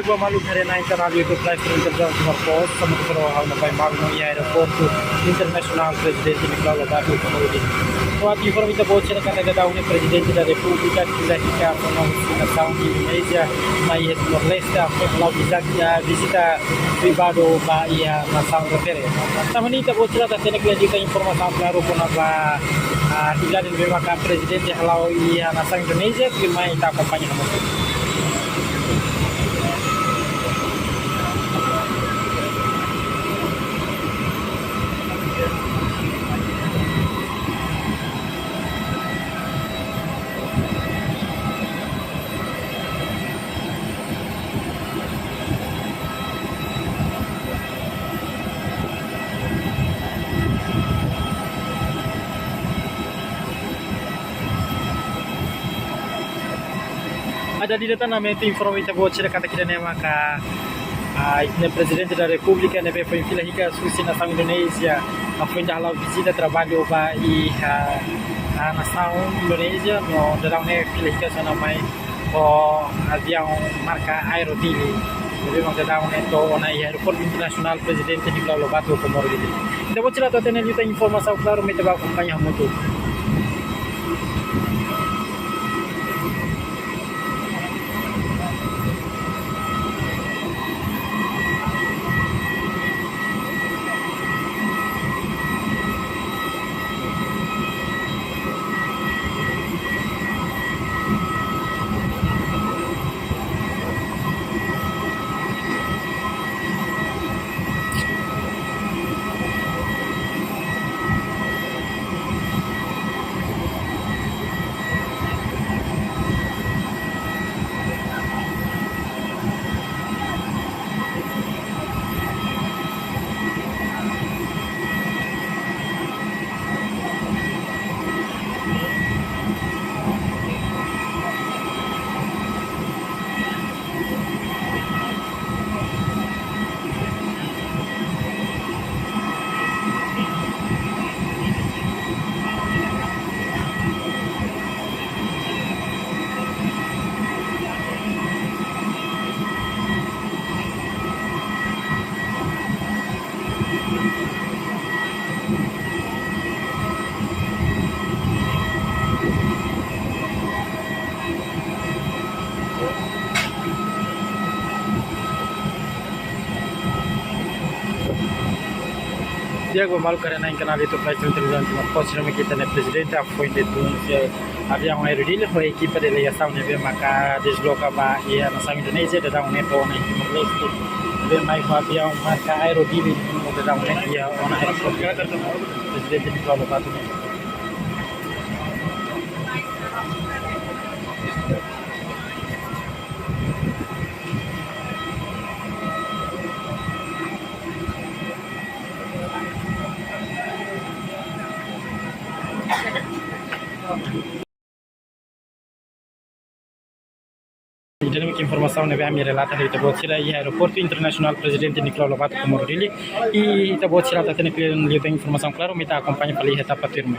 Igual maluco na canal YouTube Live Televisão de Marcos, estamos a uma vai magno e aeroporto internacional presidente Nicolau Lobato Comodini. O ati informata boa na Canada da União presidente da República que vai ficar com a nação de Indonésia, mas Timor-Leste foi a visita privada para a nação referente. Também está boa da tecnologia informação claro com a atividade do mesmo presidente halau e a nação Indonésia que mais está acompanhando. Ada di data namanya informasi buat cerita kata kita nama ini presidente da República neve foi fila hika susi nação Indonésia foi dah lalu visita trabalho ba a nação Indonésia no dalam ne fila hika sana mai o avião marca Aerodili jadi mak dalam ne to na aeroporto internasional presidente Nicolau Lobato Comodini. Kita buat cerita tentang juta informasi claro me teba acompanhar muito. Diego malu karena canal YouTube Live Televisão de Marcos nome kita ne presidente foi de tunisia avião Aerodili foi a equipe de ligação neve maka desloca ba ia nação Indonésia de dar neto na Timor-Leste de mais um avião marca Aerodili de dar neto ia na aeroporto presidente Nicolau Lobato. Dinamica informação neve a minha relata de Tabotira e aeroporto internacional presidente Nicolau Lobato Comodini e Tabotira está tendo que informação claro me está acompanhando para a etapa termo.